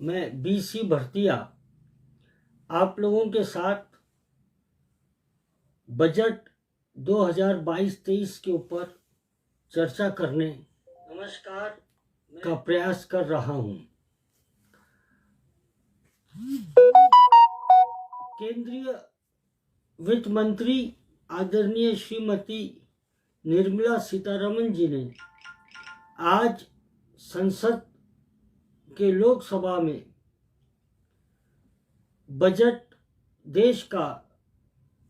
मैं BC भरतिया आप लोगों के साथ बजट 2022-23 के ऊपर चर्चा करने का प्रयास कर रहा हूं। केंद्रीय वित्त मंत्री आदरणीय श्रीमती निर्मला सीतारमण जी ने आज संसद के लोकसभा में बजट देश का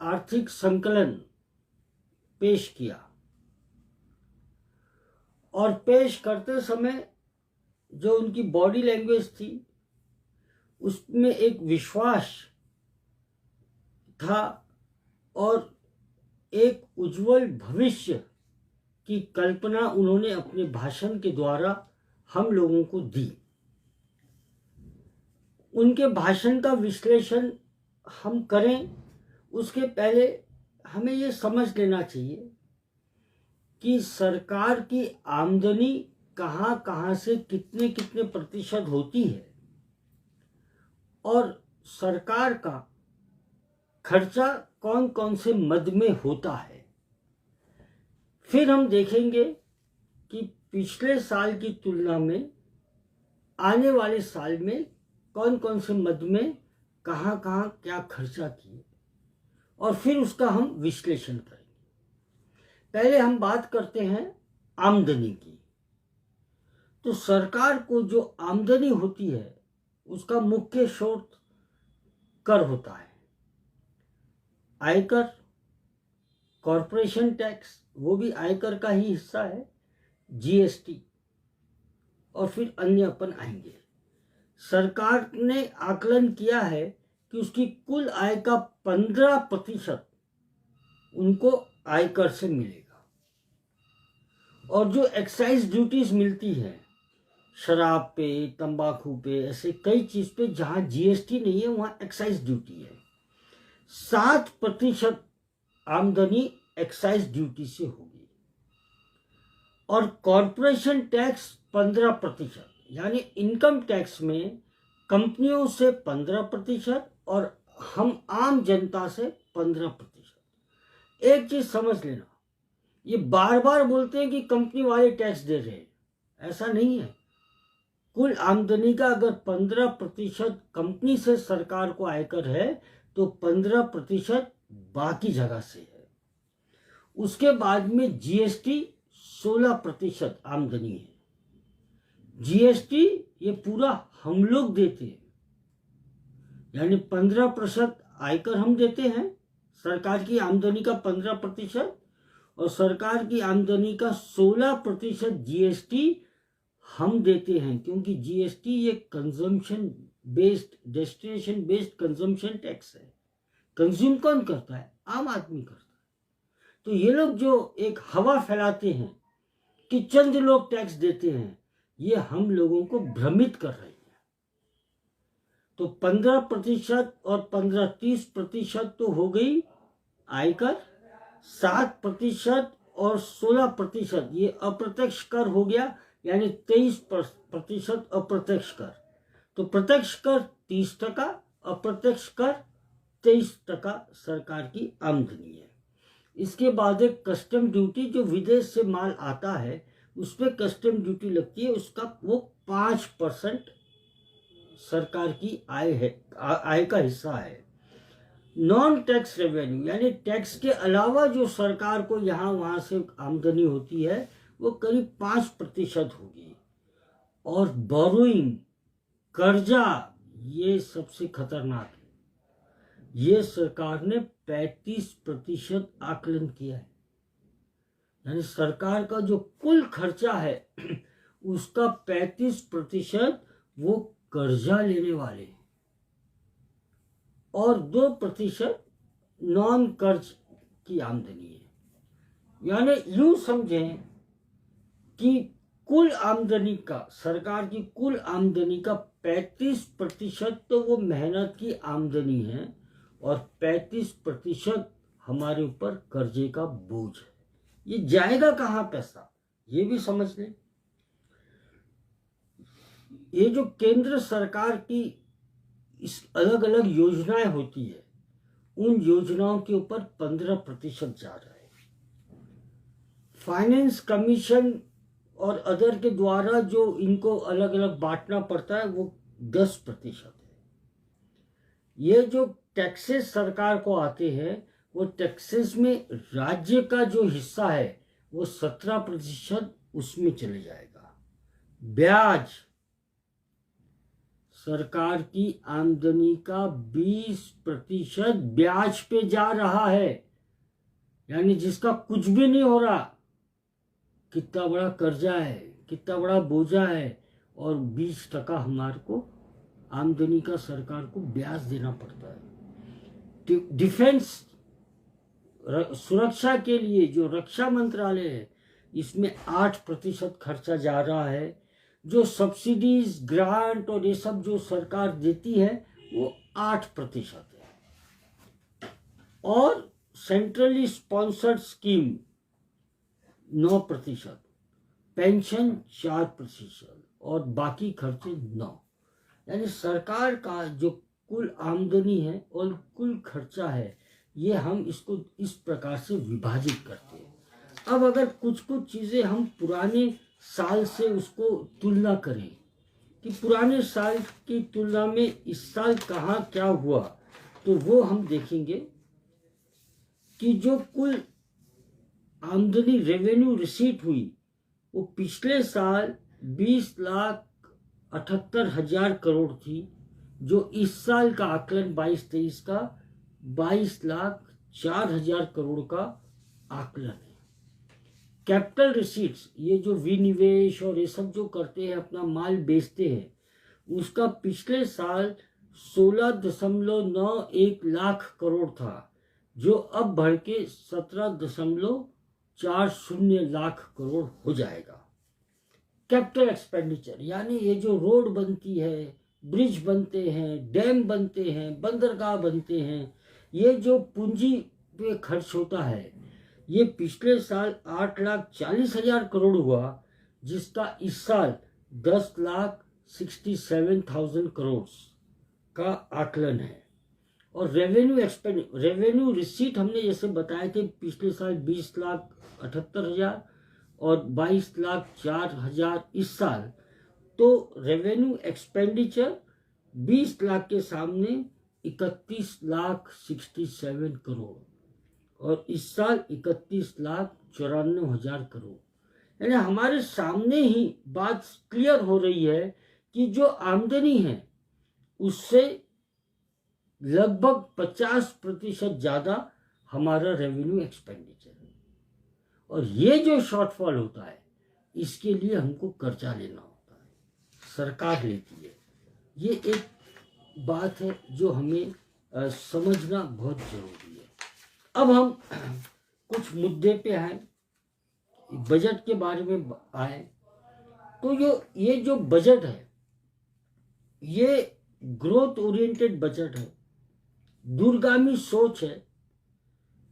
आर्थिक संकलन पेश किया और पेश करते समय जो उनकी बॉडी लैंग्वेज थी उसमें एक विश्वास था और एक उज्जवल भविष्य की कल्पना उन्होंने अपने भाषण के द्वारा हम लोगों को दी। उनके भाषण का विश्लेषण हम करें उसके पहले हमें ये समझ लेना चाहिए कि सरकार की आमदनी कहाँ कहाँ से कितने कितने प्रतिशत होती है और सरकार का खर्चा कौन कौन से मद में होता है। फिर हम देखेंगे कि पिछले साल की तुलना में आने वाले साल में कौन कौन से मद में कहाँ कहाँ क्या खर्चा किए और फिर उसका हम विश्लेषण करेंगे। पहले हम बात करते हैं आमदनी की। तो सरकार को जो आमदनी होती है उसका मुख्य स्रोत कर होता है। आयकर, कॉरपोरेशन टैक्स वो भी आयकर का ही हिस्सा है, GST और फिर अन्य अपन आएंगे। सरकार ने आकलन किया है कि उसकी कुल आय का 15% उनको आयकर से मिलेगा और जो एक्साइज ड्यूटीज मिलती है शराब पे, तंबाकू पे, ऐसे कई चीज पे जहां GST नहीं है वहां एक्साइज ड्यूटी है। 7% आमदनी एक्साइज ड्यूटी से होगी और कॉरपोरेशन टैक्स 15%, यानी इनकम टैक्स में कंपनियों से 15% और हम आम जनता से 15%। एक चीज समझ लेना, ये बार बार बोलते हैं कि कंपनी वाले टैक्स दे रहे हैं, ऐसा नहीं है। कुल आमदनी का अगर 15% कंपनी से सरकार को आयकर है तो 15% बाकी जगह से है। उसके बाद में GST 16% आमदनी है। GST ये पूरा हम लोग देते हैं, यानी 15% आयकर हम देते हैं, सरकार की आमदनी का 15% और सरकार की आमदनी का 16% GST हम देते हैं, क्योंकि GST ये consumption based, destination based consumption tax है। कंज्यूम कौन करता है? आम आदमी करता है। तो ये लोग जो एक हवा फैलाते हैं कि चंद लोग टैक्स देते हैं, ये हम लोगों को भ्रमित कर रही है। तो 15% और 15-30% तो हो गई आयकर, 7% और 16% ये अप्रत्यक्ष कर हो गया, यानी 23% अप्रत्यक्ष कर। तो प्रत्यक्ष कर 30%, अप्रत्यक्ष कर 23% सरकार की आमदनी है। इसके बाद एक कस्टम ड्यूटी, जो विदेश से माल आता है उस पर कस्टम ड्यूटी लगती है, उसका वो 5% सरकार की आय है, आय का हिस्सा है। नॉन टैक्स रेवेन्यू, यानी टैक्स के अलावा जो सरकार को यहाँ वहाँ से आमदनी होती है वो करीब 5% होगी। और बोरोइंग, कर्जा, ये सबसे खतरनाक है। ये सरकार ने 35% आकलन किया है, यानी सरकार का जो कुल खर्चा है उसका 35% वो कर्जा लेने वाले और 2% नॉन कर्ज की आमदनी है। यानी यूं समझें कि कुल आमदनी का, सरकार की कुल आमदनी का 35% तो वो मेहनत की आमदनी है और 35% हमारे ऊपर कर्जे का बोझ है। ये जाएगा कहाँ पैसा, ये भी समझ लें। ये जो केंद्र सरकार की इस अलग अलग योजनाएं होती है, उन योजनाओं के ऊपर 15% जा रहा है। फाइनेंस कमीशन और अदर के द्वारा जो इनको अलग अलग बांटना पड़ता है वो 10% है। ये जो टैक्सेस सरकार को आते हैं, वो टैक्सेस में राज्य का जो हिस्सा है वो 17% उसमें चले जाएगा। ब्याज, सरकार की आमदनी का 20% ब्याज पे जा रहा है, यानी जिसका कुछ भी नहीं हो रहा, कितना बड़ा कर्जा है, कितना बड़ा बोझा है, और 20% हमारे को आमदनी का सरकार को ब्याज देना पड़ता है। डिफेंस, सुरक्षा के लिए जो रक्षा मंत्रालय है, इसमें 8% खर्चा जा रहा है। जो सब्सिडीज, ग्रांट और ये सब जो सरकार देती है वो 8% है। और सेंट्रली स्पॉन्सर्ड स्कीम 9%, पेंशन 4% और बाकी खर्चे 9। यानी सरकार का जो कुल आमदनी है और कुल खर्चा है, ये हम इसको इस प्रकार से विभाजित करते हैं। अब अगर कुछ कुछ चीज़ें हम पुराने साल से उसको तुलना करें कि पुराने साल की तुलना में इस साल कहाँ क्या हुआ, तो वो हम देखेंगे कि जो कुल आमदनी, रेवेन्यू रिसीट हुई, वो पिछले साल 20,78,000 करोड़ थी, जो इस साल का आकलन 22-23 का 22,04,000 करोड़ का आकलन है। कैपिटल रिसीट्स, ये जो विनिवेश और ये सब जो करते हैं, अपना माल बेचते हैं, उसका पिछले साल 16.91 लाख करोड़ था, जो अब बढ़ के 17.40 लाख करोड़ हो जाएगा। कैपिटल एक्सपेंडिचर, यानी ये जो रोड बनती है, ब्रिज बनते हैं, डैम बनते हैं, बंदरगाह बनते हैं, ये जो पूंजी पे खर्च होता है, ये पिछले साल 8,40,000 करोड़ हुआ, जिसका इस साल 10,67,000 करोड़ का आकलन है। और रेवेन्यू रिसीट हमने जैसे बताया कि पिछले साल 20,78,000 और 22,04,000 इस साल, तो रेवेन्यू एक्सपेंडिचर 20 लाख के सामने 31,67 करोड़, और इस साल 31,94,000 करोड़। यानी हमारे सामने ही बात क्लियर हो रही है कि जो आमदनी है उससे लगभग 50% ज़्यादा हमारा रेवेन्यू एक्सपेंडिचर है। और ये जो शॉर्टफॉल होता है, इसके लिए हमको कर्जा लेना होता है, सरकार लेती है। ये एक बात है जो हमें समझना बहुत जरूरी है। अब हम कुछ मुद्दे पे आए, बजट के बारे में आए, तो ये जो बजट है, ये ग्रोथ ओरिएंटेड बजट है, दूरगामी सोच है।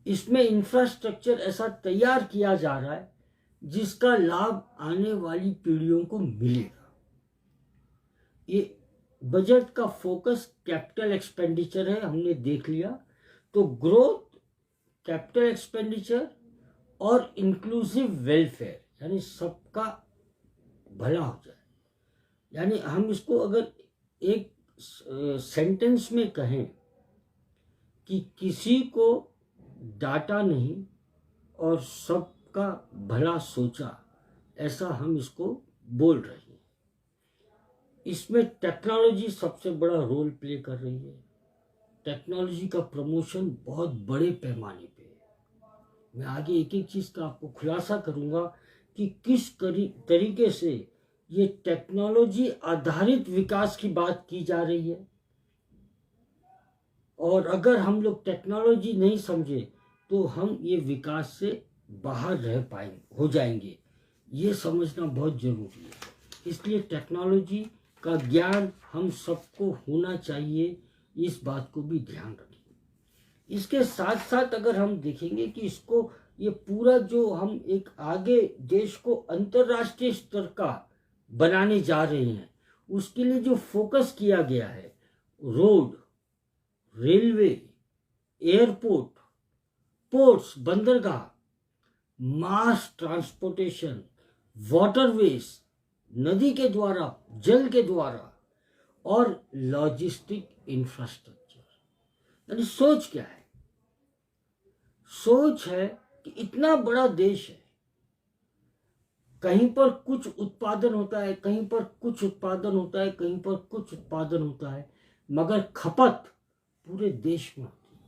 इसमें इंफ्रास्ट्रक्चर ऐसा तैयार किया जा रहा है जिसका लाभ आने वाली पीढ़ियों को मिलेगा। ये बजट का फोकस कैपिटल एक्सपेंडिचर है, हमने देख लिया। तो ग्रोथ, कैपिटल एक्सपेंडिचर और इंक्लूसिव वेलफेयर, यानी सबका भला हो जाए। यानी हम इसको अगर एक सेंटेंस में कहें कि किसी को डांटा नहीं और सबका भला सोचा, ऐसा हम इसको बोल रहे हैं। इसमें टेक्नोलॉजी सबसे बड़ा रोल प्ले कर रही है। टेक्नोलॉजी का प्रमोशन बहुत बड़े पैमाने पे है। मैं आगे एक एक चीज़ का आपको खुलासा करूंगा कि किस तरीके से ये टेक्नोलॉजी आधारित विकास की बात की जा रही है। और अगर हम लोग टेक्नोलॉजी नहीं समझे तो हम ये विकास से बाहर हो जाएंगे। ये समझना बहुत जरूरी है। इसलिए टेक्नोलॉजी का ज्ञान हम सबको होना चाहिए, इस बात को भी ध्यान रखें। इसके साथ साथ अगर हम देखेंगे कि इसको, ये पूरा जो हम एक आगे देश को अंतर्राष्ट्रीय स्तर का बनाने जा रहे हैं, उसके लिए जो फोकस किया गया है, रोड, रेलवे, एयरपोर्ट, पोर्ट्स, बंदरगाह, मास ट्रांसपोर्टेशन, वाटरवेज, नदी के द्वारा, जल के द्वारा, और लॉजिस्टिक इंफ्रास्ट्रक्चर। यानी सोच क्या है? सोच है कि इतना बड़ा देश है, कहीं पर कुछ उत्पादन होता है, कहीं पर कुछ उत्पादन होता है, कहीं पर कुछ उत्पादन होता है, मगर खपत पूरे देश में होती है।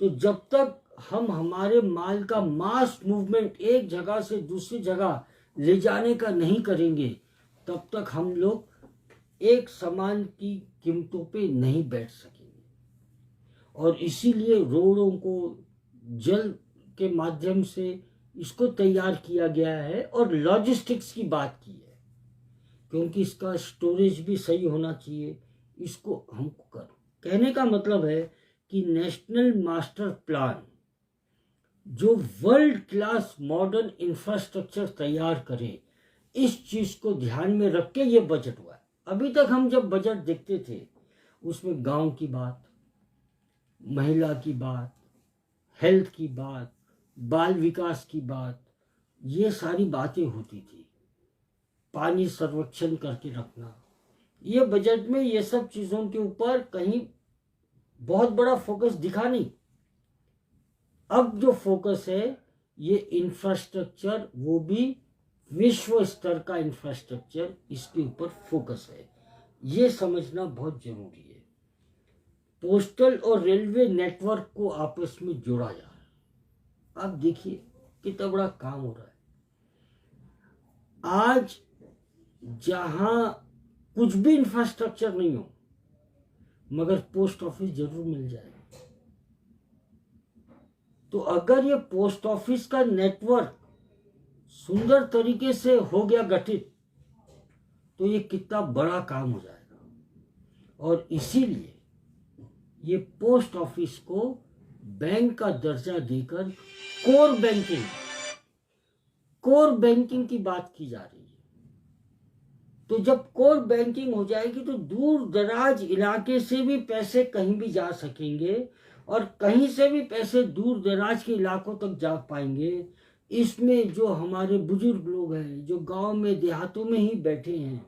तो जब तक हम हमारे माल का मास मूवमेंट एक जगह से दूसरी जगह ले जाने का नहीं करेंगे, तब तक हम लोग एक सामान की कीमतों पे नहीं बैठ सकेंगे। और इसीलिए रोडों को जल के माध्यम से इसको तैयार किया गया है और लॉजिस्टिक्स की बात की है, क्योंकि इसका स्टोरेज भी सही होना चाहिए। इसको हमको कहने का मतलब है कि नेशनल मास्टर प्लान जो वर्ल्ड क्लास मॉडर्न इंफ्रास्ट्रक्चर तैयार करे, इस चीज को ध्यान में रख के ये बजट हुआ है। अभी तक हम जब बजट देखते थे उसमें गांव की बात, महिला की बात, हेल्थ की बात, बाल विकास की बात, ये सारी बातें होती थी। पानी संरक्षण करके रखना, ये बजट में ये सब चीजों के ऊपर कहीं बहुत बड़ा फोकस दिखा नहीं। अब जो फोकस है ये इंफ्रास्ट्रक्चर, वो भी विश्व स्तर का इंफ्रास्ट्रक्चर, इसके ऊपर फोकस है। ये समझना बहुत जरूरी है। पोस्टल और रेलवे नेटवर्क को आपस में जोड़ा जा रहा है। अब देखिए कितना बड़ा काम हो रहा है। आज जहां कुछ भी इंफ्रास्ट्रक्चर नहीं हो, मगर पोस्ट ऑफिस जरूर मिल जाए। तो अगर ये पोस्ट ऑफिस का नेटवर्क सुंदर तरीके से हो गया गठित, तो ये कितना बड़ा काम हो जाएगा। और इसीलिए ये पोस्ट ऑफिस को बैंक का दर्जा देकर कोर बैंकिंग की बात की जा रही है। तो जब कोर बैंकिंग हो जाएगी तो दूर दराज इलाके से भी पैसे कहीं भी जा सकेंगे और कहीं से भी पैसे दूर दराज के इलाकों तक जा पाएंगे। इसमें जो हमारे बुजुर्ग लोग हैं, जो गांव में देहातों में ही बैठे हैं,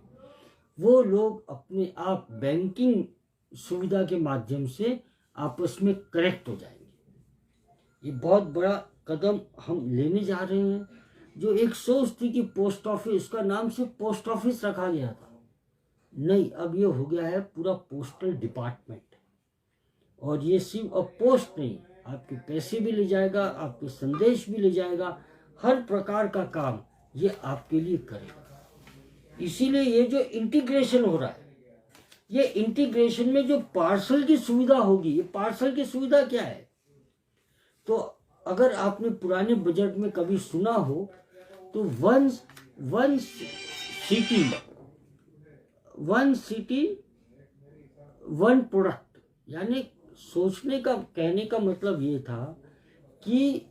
वो लोग अपने आप बैंकिंग सुविधा के माध्यम से आपस में कनेक्ट हो जाएंगे। ये बहुत बड़ा कदम हम लेने जा रहे हैं। जो एक सोच थी कि पोस्ट ऑफिस, उसका नाम से पोस्ट ऑफिस रखा गया था, नहीं, अब ये हो गया है पूरा पोस्टल डिपार्टमेंट। और ये सिर्फ अब पोस्ट नहीं, आपके पैसे भी ले जाएगा, आपके संदेश भी ले जाएगा, हर प्रकार का काम ये आपके लिए करेगा। इसीलिए ये जो इंटीग्रेशन हो रहा है, ये इंटीग्रेशन में जो पार्सल की सुविधा होगी, ये पार्सल की सुविधा क्या है? तो अगर आपने पुराने बजट में कभी सुना हो तो वन सिटी वन प्रोडक्ट, यानी सोचने का, कहने का मतलब ये था कि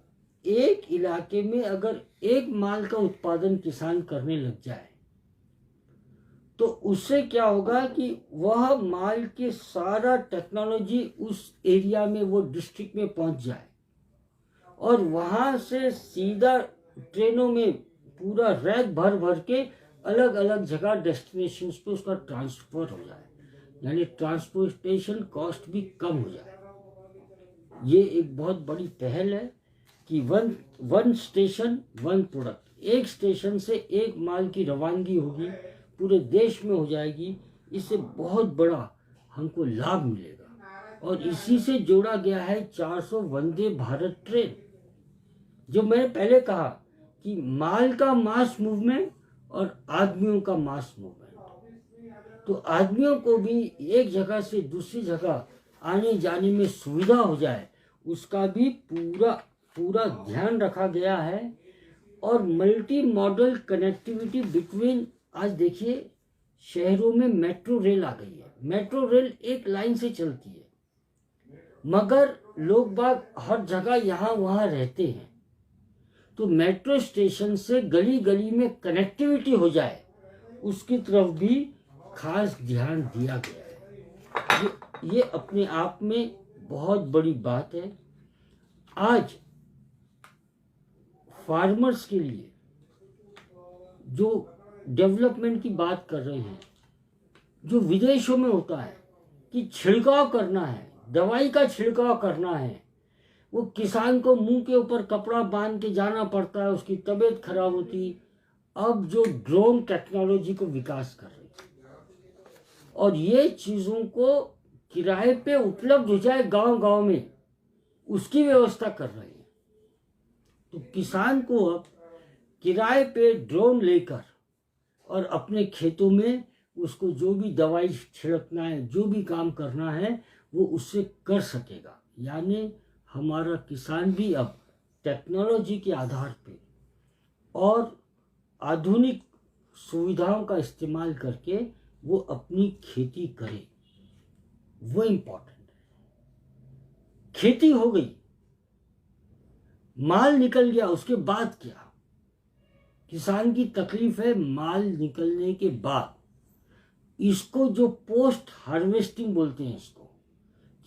एक इलाके में अगर एक माल का उत्पादन किसान करने लग जाए तो उससे क्या होगा कि वह माल के सारा टेक्नोलॉजी उस एरिया में, वो डिस्ट्रिक्ट में पहुंच जाए और वहां से सीधा ट्रेनों में पूरा रैक भर भर के अलग अलग जगह डेस्टिनेशंस पे उसका ट्रांसफर हो जाए, यानी ट्रांसपोर्टेशन कॉस्ट भी कम हो जाए। ये एक बहुत बड़ी पहल है कि वन स्टेशन वन प्रोडक्ट, एक स्टेशन से एक माल की रवानगी होगी, पूरे देश में हो जाएगी। इससे बहुत बड़ा हमको लाभ मिलेगा। और इसी से जोड़ा गया है 400 वंदे भारत ट्रेन। जो मैंने पहले कहा कि माल का मास मूवमेंट और आदमियों का मास मूवमेंट, तो आदमियों को भी एक जगह से दूसरी जगह आने जाने में सुविधा हो जाए, उसका भी पूरा ध्यान रखा गया है। और मल्टी मॉडल कनेक्टिविटी बिटवीन, आज देखिए शहरों में मेट्रो रेल आ गई है। मेट्रो रेल एक लाइन से चलती है, मगर लोग बाग हर जगह यहाँ वहाँ रहते हैं। तो मेट्रो स्टेशन से गली गली में कनेक्टिविटी हो जाए, उसकी तरफ भी खास ध्यान दिया गया है। ये अपने आप में बहुत बड़ी बात है। आज फार्मर्स के लिए जो डेवलपमेंट की बात कर रहे हैं, जो विदेशों में होता है कि छिड़काव करना है, दवाई का छिड़काव करना है, वो किसान को मुंह के ऊपर कपड़ा बांध के जाना पड़ता है, उसकी तबीयत खराब होती। अब जो ड्रोन टेक्नोलॉजी को विकास कर रही है और ये चीज़ों को किराए पे उपलब्ध हो जाए गांव गांव में, उसकी व्यवस्था कर रहे हैं। तो किसान को अब किराए पे ड्रोन लेकर और अपने खेतों में उसको जो भी दवाई छिड़कना है, जो भी काम करना है, वो उससे कर सकेगा। यानी हमारा किसान भी अब टेक्नोलॉजी के आधार पे और आधुनिक सुविधाओं का इस्तेमाल करके वो अपनी खेती करे, वो इम्पोर्टेंट है। खेती हो गई, माल निकल गया, उसके बाद क्या? किसान की तकलीफ है माल निकलने के बाद, इसको जो पोस्ट हार्वेस्टिंग बोलते हैं इसको,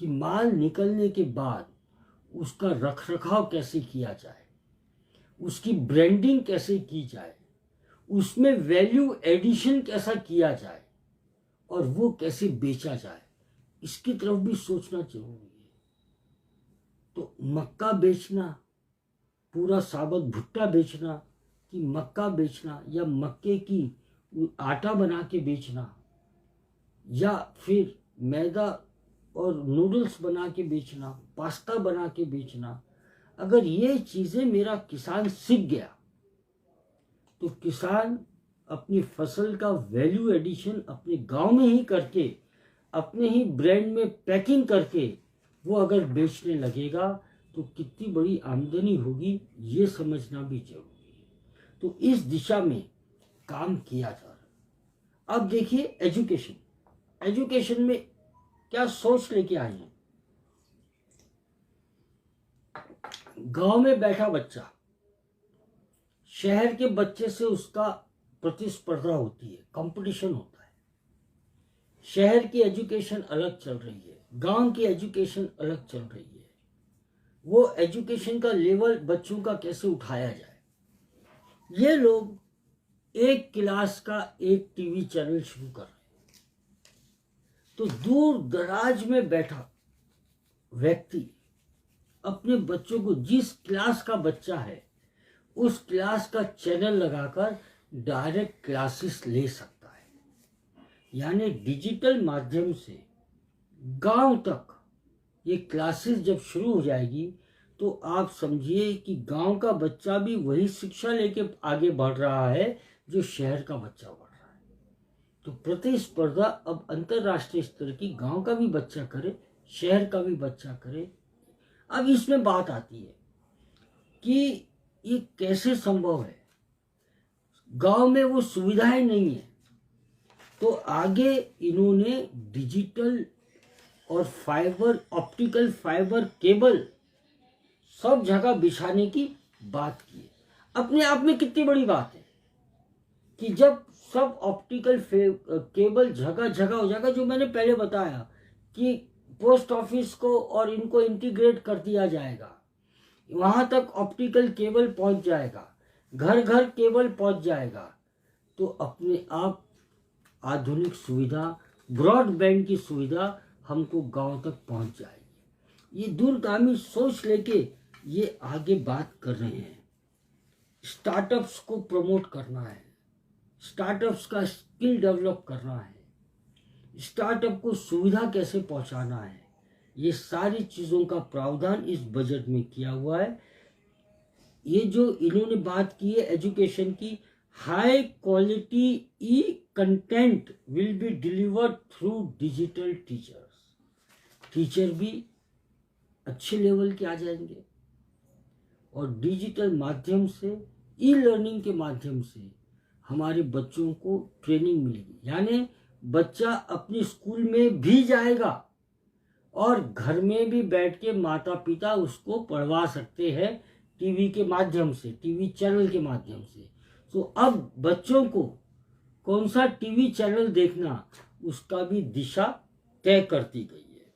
कि माल निकलने के बाद उसका रखरखाव कैसे किया जाए, उसकी ब्रांडिंग कैसे की जाए, उसमें वैल्यू एडिशन कैसा किया जाए और वो कैसे बेचा जाए, इसकी तरफ भी सोचना जरूरी है। तो मक्का बेचना, पूरा साबुत भुट्टा बेचना, कि मक्का बेचना या मक्के की आटा बना के बेचना, या फिर मैदा और नूडल्स बना के बेचना, पास्ता बना के बेचना, अगर ये चीज़ें मेरा किसान सीख गया तो किसान अपनी फसल का वैल्यू एडिशन अपने गांव में ही करके, अपने ही ब्रांड में पैकिंग करके वो अगर बेचने लगेगा तो कितनी बड़ी आमदनी होगी, ये समझना भी जरूरी है। तो इस दिशा में काम किया जा रहा है। अब देखिए एजुकेशन में क्या सोच लेके आए हैं। गांव में बैठा बच्चा शहर के बच्चे से उसका प्रतिस्पर्धा होती है, कंपटीशन होता है। शहर की एजुकेशन अलग चल रही है, गांव की एजुकेशन अलग चल रही है। वो एजुकेशन का लेवल बच्चों का कैसे उठाया जाए, ये लोग एक क्लास का एक टीवी चैनल शुरू कर रहे हैं। तो दूर दराज में बैठा व्यक्ति अपने बच्चों को, जिस क्लास का बच्चा है उस क्लास का चैनल लगाकर डायरेक्ट क्लासेस ले सकता है। यानी डिजिटल माध्यम से गांव तक ये क्लासेस जब शुरू हो जाएगी तो आप समझिए कि गांव का बच्चा भी वही शिक्षा लेके आगे बढ़ रहा है जो शहर का बच्चा बढ़ रहा है। तो प्रतिस्पर्धा अब अंतर्राष्ट्रीय स्तर की, गांव का भी बच्चा करे, शहर का भी बच्चा करे। अब इसमें बात आती है कि ये कैसे संभव है, गांव में वो सुविधाएं नहीं है। तो आगे इन्होंने डिजिटल और फाइबर, ऑप्टिकल फाइबर केबल सब जगह बिछाने की बात की है। अपने आप में कितनी बड़ी बात है कि जब सब ऑप्टिकल केबल जगह जगह हो जाएगा, जो मैंने पहले बताया कि पोस्ट ऑफिस को और इनको इंटीग्रेट कर दिया जाएगा, वहां तक ऑप्टिकल केबल पहुंच जाएगा, घर घर केबल पहुंच जाएगा, तो अपने आप आधुनिक सुविधा, ब्रॉडबैंड की सुविधा हमको गांव तक पहुंच जाएगी। ये दूरगामी सोच लेके ये आगे बात कर रहे हैं। स्टार्टअप्स को प्रमोट करना है, स्टार्टअप्स का स्किल डेवलप करना है, स्टार्टअप को सुविधा कैसे पहुंचाना है, ये सारी चीज़ों का प्रावधान इस बजट में किया हुआ है। ये जो इन्होंने बात की है एजुकेशन की, high quality E content will be delivered through digital teachers. Teacher भी अच्छे लेवल के आ जाएंगे और डिजिटल माध्यम से, ई लर्निंग के माध्यम से हमारे बच्चों को ट्रेनिंग मिलेगी। यानी बच्चा अपने स्कूल में भी जाएगा और घर में भी बैठ के माता पिता उसको पढ़वा सकते हैं टीवी के माध्यम से, टीवी चैनल के माध्यम से। तो अब बच्चों को कौन सा टीवी चैनल देखना उसका भी दिशा तय करती गई है।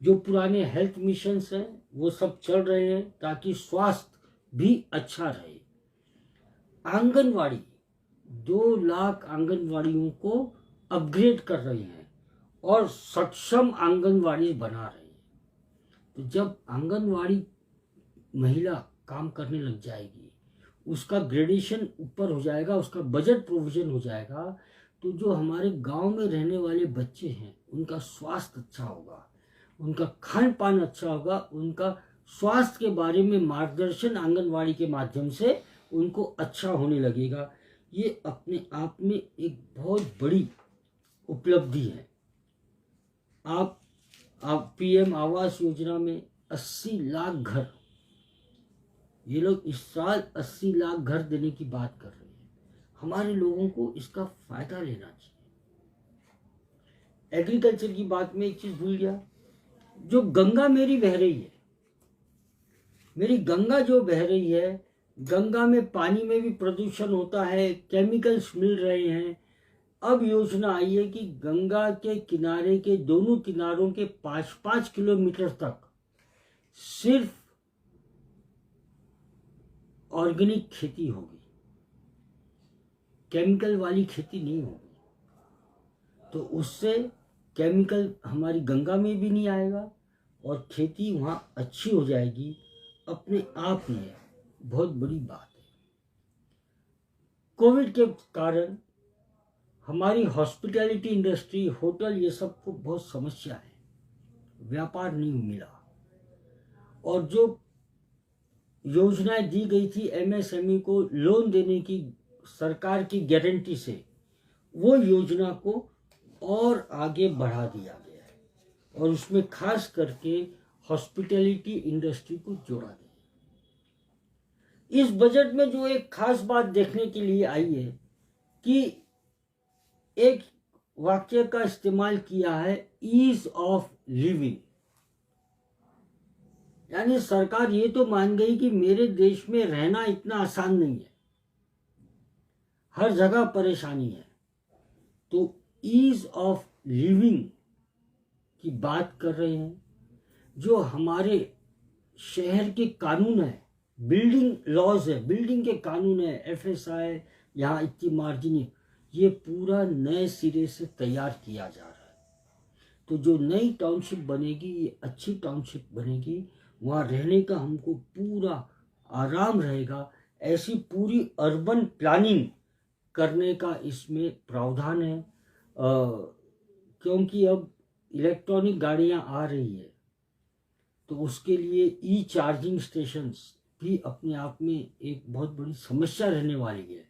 जो पुराने हेल्थ मिशंस हैं वो सब चल रहे हैं ताकि स्वास्थ्य भी अच्छा रहे। आंगनवाड़ी 2 लाख आंगनवाड़ियों को अपग्रेड कर रहे हैं और सक्षम आंगनवाड़ी बना रहे हैं। तो जब आंगनवाड़ी महिला काम करने लग जाएगी, उसका ग्रेडेशन ऊपर हो जाएगा, उसका बजट प्रोविजन हो जाएगा, तो जो हमारे गांव में रहने वाले बच्चे हैं उनका स्वास्थ्य अच्छा होगा, उनका खान पान अच्छा होगा, उनका स्वास्थ्य के बारे में मार्गदर्शन आंगनवाड़ी के माध्यम से उनको अच्छा होने लगेगा। ये अपने आप में एक बहुत बड़ी उपलब्धि है। आप पीएम आवास योजना में 80 लाख घर, ये लोग इस साल 80 लाख घर देने की बात कर रहे हैं। हमारे लोगों को इसका फायदा लेना चाहिए। एग्रीकल्चर की बात में एक चीज भूल गया, जो गंगा मेरी बह रही है, मेरी गंगा जो बह रही है, गंगा में पानी में भी प्रदूषण होता है, केमिकल्स मिल रहे हैं। अब योजना आई है कि गंगा के किनारे के दोनों किनारों के 5-5 किलोमीटर तक सिर्फ ऑर्गेनिक खेती होगी, केमिकल वाली खेती नहीं होगी। तो उससे केमिकल हमारी गंगा में भी नहीं आएगा और खेती वहाँ अच्छी हो जाएगी। अपने आप में बहुत बड़ी बात है। कोविड के कारण हमारी हॉस्पिटैलिटी इंडस्ट्री, होटल, ये सब को बहुत समस्या है, व्यापार नहीं मिला। और जो योजनाएं दी गई थी एमएसएमई को लोन देने की सरकार की गारंटी से, वो योजना को और आगे बढ़ा दिया गया है और उसमें खास करके हॉस्पिटैलिटी इंडस्ट्री को जोड़ा गया। इस बजट में जो एक खास बात देखने के लिए आई है कि एक वाक्य का इस्तेमाल किया है, ईज ऑफ लिविंग। यानी सरकार ये तो मान गई कि मेरे देश में रहना इतना आसान नहीं है, हर जगह परेशानी है। तो ईज ऑफ लिविंग की बात कर रहे हैं। जो हमारे शहर के कानून है, बिल्डिंग लॉज है, बिल्डिंग के कानून है, एफएसआई, यहाँ इतनी मार्जिन, ये पूरा नए सिरे से तैयार किया जा रहा है। तो जो नई टाउनशिप बनेगी, ये अच्छी टाउनशिप बनेगी, वहाँ रहने का हमको पूरा आराम रहेगा। ऐसी पूरी अर्बन प्लानिंग करने का इसमें प्रावधान है। क्योंकि अब इलेक्ट्रॉनिक गाड़ियाँ आ रही है, तो उसके लिए ई चार्जिंग स्टेशंस भी अपने आप में एक बहुत बड़ी समस्या रहने वाली है।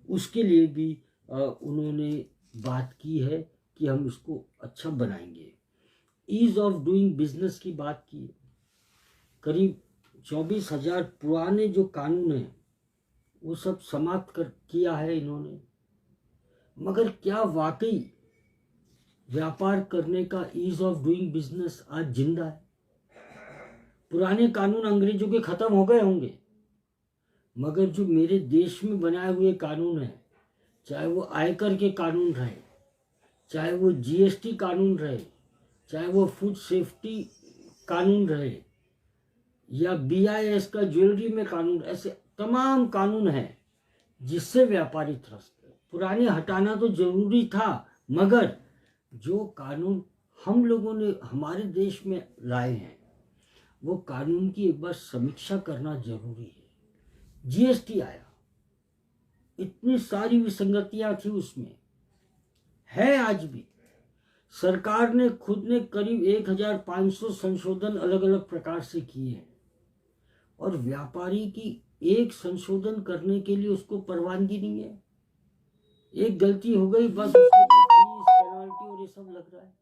उसके लिए भी उन्होंने बात की है कि हम इसको अच्छा बनाएंगे। ईज ऑफ डूइंग बिजनेस की बात की। करीब 24,000 पुराने जो कानून हैं वो सब समाप्त किया है इन्होंने। मगर क्या वाकई व्यापार करने का ईज ऑफ डूइंग बिजनेस आज जिंदा है? पुराने कानून अंग्रेजों के खत्म हो गए होंगे, मगर जो मेरे देश में बनाए हुए कानून हैं, चाहे वो आयकर के कानून रहे, चाहे वो जीएसटी कानून रहे, चाहे वो फूड सेफ्टी कानून रहे, या बीआईएस का ज्वेलरी में कानून, ऐसे तमाम कानून हैं जिससे व्यापारी त्रस्त है। पुराने हटाना तो जरूरी था, मगर जो कानून हम लोगों ने हमारे देश में लाए हैं वो कानून की एक बार समीक्षा करना जरूरी है। जीएसटी आया, इतनी सारी विसंगतियां थी उसमें, है आज भी। सरकार ने खुद ने करीब 1500 संशोधन अलग अलग प्रकार से किए हैं और व्यापारी की एक संशोधन करने के लिए उसको परवानगी नहीं है। एक गलती हो गई बस उसके ऊपर फीस, पेनल्टी और ये सब लग रहा है।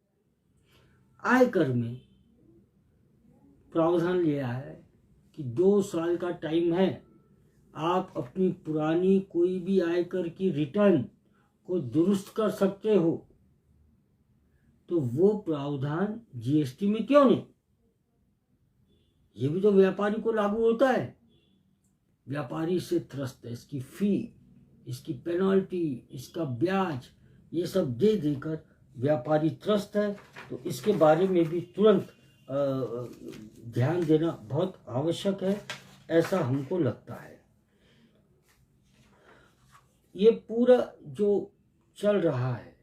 आयकर में प्रावधान लिया है कि 2 साल का टाइम है, आप अपनी पुरानी कोई भी आयकर की रिटर्न को दुरुस्त कर सकते हो। तो वो प्रावधान जीएसटी में क्यों नहीं? ये भी तो व्यापारी को लागू होता है। व्यापारी से त्रस्त है, इसकी फी इसकी पेनल्टी, इसका ब्याज, ये सब दे देकर व्यापारी त्रस्त है। तो इसके बारे में भी तुरंत ध्यान देना बहुत आवश्यक है, ऐसा हमको लगता है। ये पूरा जो चल रहा है,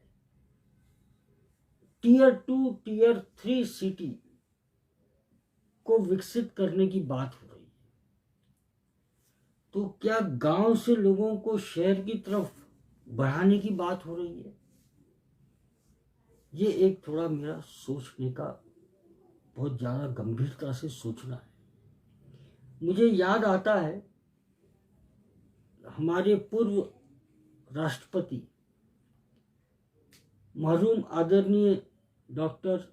टियर 2, टियर 3 सिटी को विकसित करने की बात हो रही है। तो क्या गांव से लोगों को शहर की तरफ बढ़ाने की बात हो रही है? ये एक थोड़ा मेरा सोचने का, बहुत ज़्यादा गंभीरता से सोचना है। मुझे याद आता है हमारे पूर्व राष्ट्रपति मरहूम आदरणीय डॉक्टर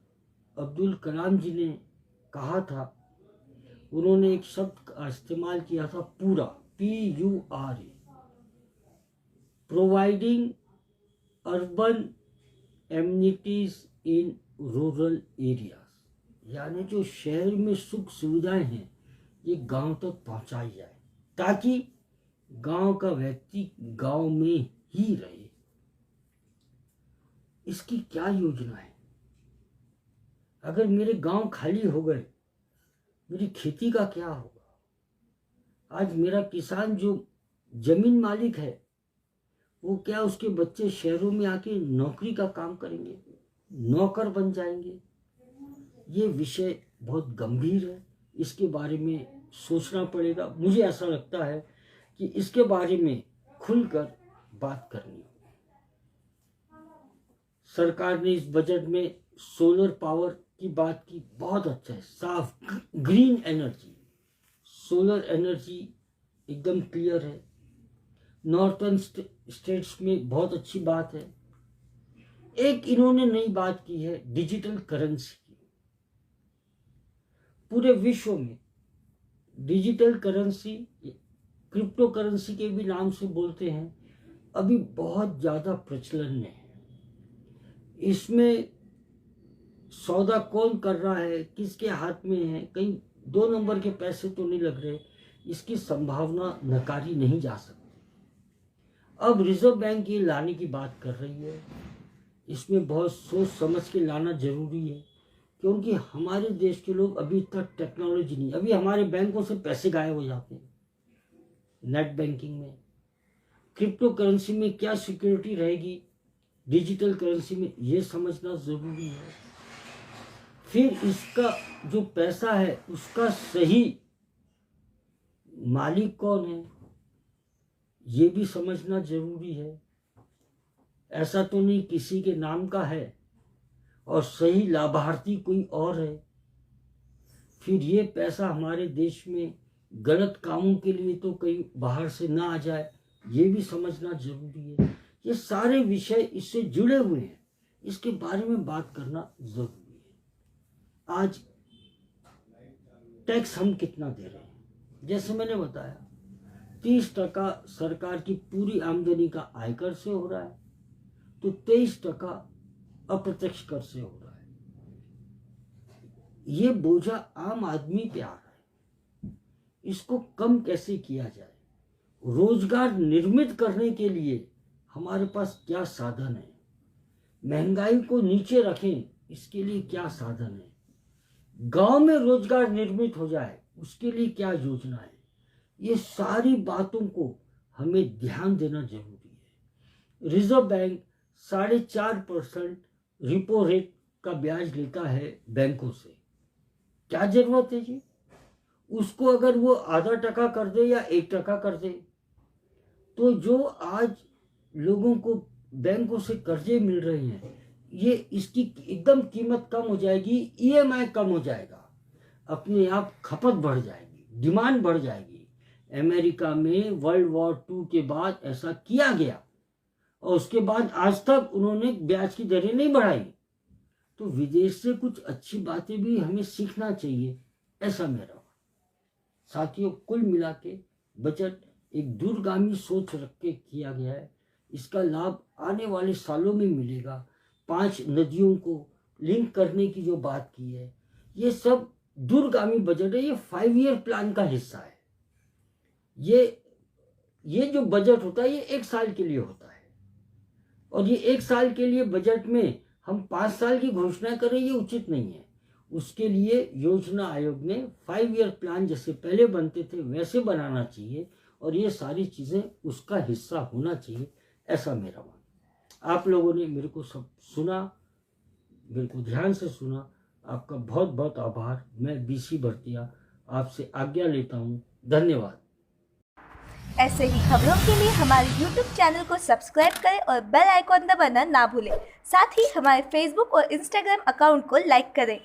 अब्दुल कलाम जी ने कहा था, उन्होंने एक शब्द का इस्तेमाल किया था, पूरा, PURA, providing urban amenities in rural areas, यानी जो शहर में सुख सुविधाएं हैं ये गांव तक पहुंचाई जाए, ताकि गांव का व्यक्ति गांव में ही रहे। इसकी क्या योजना है? अगर मेरे गांव खाली हो गए, मेरी खेती का क्या होगा? आज मेरा किसान जो जमीन मालिक है, वो क्या उसके बच्चे शहरों में आके नौकरी का काम करेंगे, नौकर बन जाएंगे? ये विषय बहुत गंभीर है, इसके बारे में सोचना पड़ेगा। मुझे ऐसा लगता है कि इसके बारे में खुलकर बात करनी होगी। सरकार ने इस बजट में सोलर पावर की बात की, बहुत अच्छा है, साफ ग्रीन एनर्जी, सोलर एनर्जी एकदम क्लियर है। नॉर्थर्न स्टेट्स में बहुत अच्छी बात है। एक इन्होंने नई बात की है डिजिटल करेंसी की। पूरे विश्व में डिजिटल करेंसी, क्रिप्टो करेंसी के भी नाम से बोलते हैं, अभी बहुत ज़्यादा प्रचलन में है। इसमें सौदा कौन कर रहा है, किसके हाथ में है, कहीं 2 नंबर के पैसे तो नहीं लग रहे, इसकी संभावना नकारी नहीं जा सकती। अब रिजर्व बैंक ये लाने की बात कर रही है, इसमें बहुत सोच समझ के लाना जरूरी है, क्योंकि हमारे देश के लोग अभी तक टेक्नोलॉजी नहीं, अभी हमारे बैंकों से पैसे गायब हो जाते हैं नेट बैंकिंग में। क्रिप्टो करेंसी में क्या सिक्योरिटी रहेगी, डिजिटल करेंसी में, ये समझना जरूरी है। फिर इसका जो पैसा है उसका सही मालिक कौन है, ये भी समझना जरूरी है। ऐसा तो नहीं किसी के नाम का है और सही लाभार्थी कोई और है। फिर ये पैसा हमारे देश में गलत कामों के लिए तो कहीं बाहर से ना आ जाए, ये भी समझना जरूरी है। ये सारे विषय इससे जुड़े हुए हैं, इसके बारे में बात करना जरूरी है। आज टैक्स हम कितना दे रहे हैं? जैसे मैंने बताया 30% सरकार की पूरी आमदनी का आयकर से हो रहा है, तो 23% अप्रत्यक्ष कर से हो रहा है। ये बोझा आम आदमी पे आ रहा है, इसको कम कैसे किया जाए? रोजगार निर्मित करने के लिए हमारे पास क्या साधन है? महंगाई को नीचे रखें, इसके लिए क्या साधन है? गांव में रोजगार निर्मित हो जाए, उसके लिए क्या योजना है? ये सारी बातों को हमें ध्यान देना जरूरी है। रिजर्व बैंक 4.5% रिपो रेट का ब्याज लेता है बैंकों से। क्या जरूरत है जी? उसको अगर वो आधा टका कर दे या 1% कर दे, तो जो आज लोगों को बैंकों से कर्जे मिल रहे हैं, ये इसकी एकदम कीमत कम हो जाएगी, EMI कम हो जाएगा, अपने आप खपत बढ़ जाएगी, डिमांड बढ़ जाएगी। अमेरिका में वर्ल्ड वॉर 2 के बाद ऐसा किया गया और उसके बाद आज तक उन्होंने ब्याज की दरें नहीं बढ़ाई। तो विदेश से कुछ अच्छी बातें भी हमें सीखना चाहिए, ऐसा मेरा। साथियों, कुल मिला के बजट एक दूरगामी सोच रख के किया गया है। इसका लाभ आने वाले सालों में मिलेगा। 5 नदियों को लिंक करने की जो बात की है, ये सब दूरगामी बजट है, ये 5 ईयर प्लान का हिस्सा है। ये ये जो बजट होता है ये 1 साल के लिए होता है, और ये 1 साल के लिए बजट में हम 5 साल की घोषणा करें ये उचित नहीं है। उसके लिए योजना आयोग ने 5 ईयर प्लान जैसे पहले बनते थे वैसे बनाना चाहिए, और ये सारी चीज़ें उसका हिस्सा होना चाहिए, ऐसा मेरा मानना। आप लोगों ने मेरे को सब सुना, मेरे को ध्यान से सुना, आपका बहुत बहुत आभार। मैं बीसी भरतिया आपसे आज्ञा लेता हूँ। धन्यवाद। ऐसे ही खबरों के लिए हमारे YouTube चैनल को सब्सक्राइब करें और बेल आइकॉन दबाना ना भूलें। साथ ही हमारे Facebook और Instagram अकाउंट को लाइक करें।